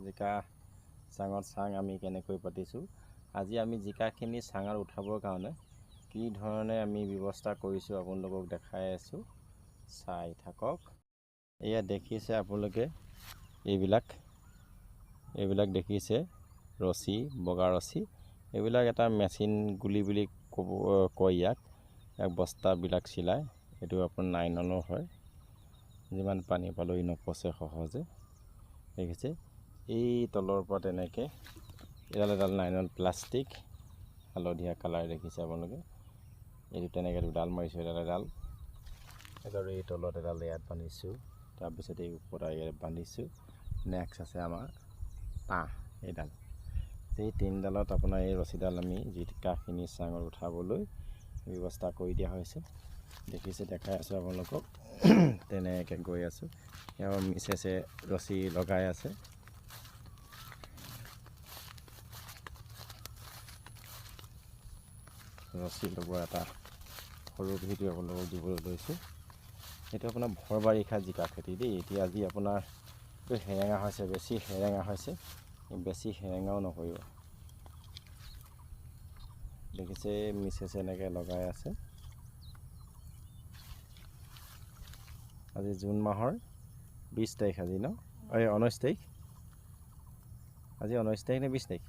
জিকা চাঙত চাং আমি কেনেকৈ পাতিছোঁ। আজি আমি জিকাখিনি চাঙত উঠাবৰ কাৰণে কি ধৰণে আমি ব্যৱস্থা কৰিছোঁ আপোনালোকক দেখাই আছোঁ, চাই থাকক। এয়া দেখিছে আপোনালোকে, এইবিলাক দেখিছে ৰছী, বগা ৰছী। এইবিলাক এটা মেচিন গুলি বুলি কয় ইয়াক বস্তাবিলাক চিলাই। এইটো আপোনাৰ নাইলনৰ হয়, যিমান পানী পালেও নপচে সহজে। দেখিছে এই তলৰ পৰা তেনেকৈ এডাল নাইলন প্লাষ্টিক হালধীয়া কালাৰ দেখিছে আপোনালোকে। এইটো তেনেকৈ দুডাল মাৰিছোঁ, এডাল এই তলত এডাল ইয়াত বান্ধিছোঁ, তাৰপিছত এই ওপৰত ইয়াত বান্ধিছোঁ। নেক্সট আছে আমাৰ এইডাল। এই তিনিডালত আপোনাৰ এই ৰছীডাল আমি জিকাখিনি চাঙত উঠাবলৈ ব্যৱস্থা কৰি দিয়া হৈছে। দেখিছে, দেখাই আছোঁ আপোনালোকক। তেনেকৈ গৈ আছোঁ, এওঁ মিছেছে ৰছী লগাই আছে। ৰছী লগোৱা এটা সৰু ভিডিঅ' আপোনালোকক দিবলৈ লৈছোঁ। এইটো আপোনাৰ ভৰ বাৰিষা জিকা খেতি দেই। এতিয়া আজি আপোনাৰ হেৰেঙা হৈছে, বেছি হেৰেঙা হৈছে, বেছি হেৰেঙাও নকৰিব। দেখিছে মিছেছে এনেকৈ লগাই আছে। আজি জুন মাহৰ 20 তাৰিখ আজি ন, 19 তাৰিখ। আজি 19 তাৰিখ নে 20 তাৰিখ?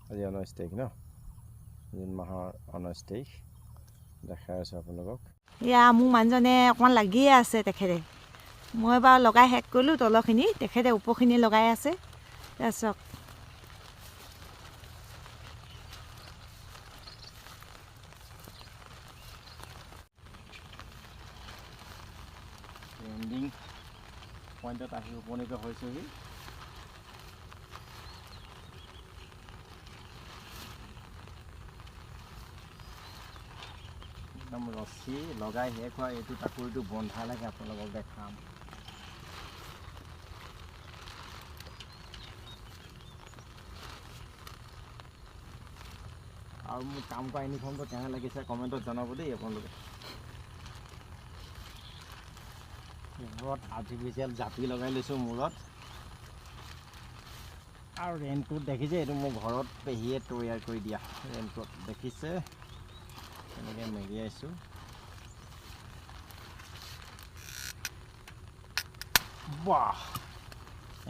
আজি 19 তাৰিখ ন, জুন মাহৰ 19 তাৰিখ। দেখাই আছোঁ আপোনালোকক। এয়া মোৰ মানুহজনে অকণমান লাগিয়ে আছে তেখেতে। মই বাৰু লগাই শেষ কৰিলোঁ তলৰখিনি, তেখেতে ওপৰখিনি লগাই আছে। তাৰপিছত এণ্ডিং পইণ্টত আহি উপনীত হৈছেহি। একদম ৰছী লগাই শেষ হোৱা এইটো তাকৰিটো বন্ধালৈকে আপোনালোকক দেখাম। আৰু মোৰ কাম কৰা ইউনিফৰ্মটো কেনে লাগিছে কমেণ্টত জনাব দেই আপোনালোকে। মূৰত আৰ্টিফিচিয়েল জাপি লগাই লৈছোঁ মূৰত। আৰু ৰেইনকোট দেখিছে, এইটো মোৰ ঘৰত পেহীয়ে তৈয়াৰ কৰি দিয়া ৰেইনকোট দেখিছে। তেনেকৈ মেৰিয়াইছোঁ। বাহ,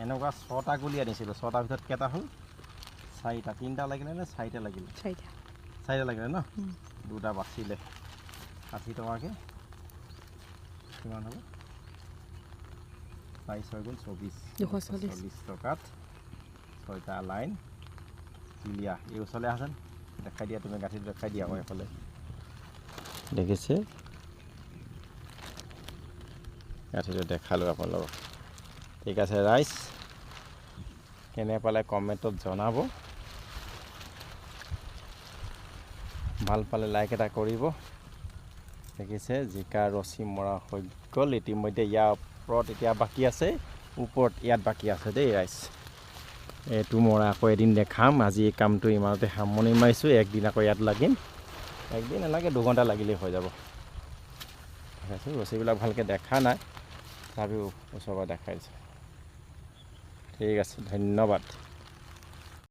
এনেকুৱা 6টা গুলি আনিছিলোঁ। 6টাৰ ভিতৰত কেইটা হ'ল? 4টা। 3টা লাগিলে নে 4টা লাগিলে? 4টা লাগিলে ন, 2টা বাচিলে। 60 টকাকৈ কিমান হ'ব? 4 6 গুণ 24, 240 টকাত 6টা লাইন ক্লিয়া। এই ওচৰলৈ আহাচোন, দেখাই দিয়া, তুমি গাঁঠিটো দেখাই দিয়া আকৌ এইফালে। দেখিছে, গাঁঠিটো দেখালোঁ আপোনালোকক। ঠিক আছে ৰাইজ, কেনে পালে কমেণ্টত জনাব। ভাল পালে লাইক এটা কৰিব। দেখিছে জিকা ৰছী মৰা হৈ গ'ল ইতিমধ্যে। ইয়াৰ ওপৰত এতিয়া বাকী আছে, ওপৰত ইয়াত বাকী আছে দেই ৰাইজ। এইটো মৰা আকৌ এদিন দেখাম। আজি এই কামটো ইমানতে সামৰণি মাৰিছোঁ। একদিন আকৌ ইয়াত লাগিম। একদিন নালাগে, 2 ঘণ্টা লাগিলেই হৈ যাব। দেখাইছোঁ, ৰছীবিলাক ভালকৈ দেখা নাই, তথাপিও ওচৰৰ পৰা দেখাইছোঁ। ঠিক আছে, ধন্যবাদ।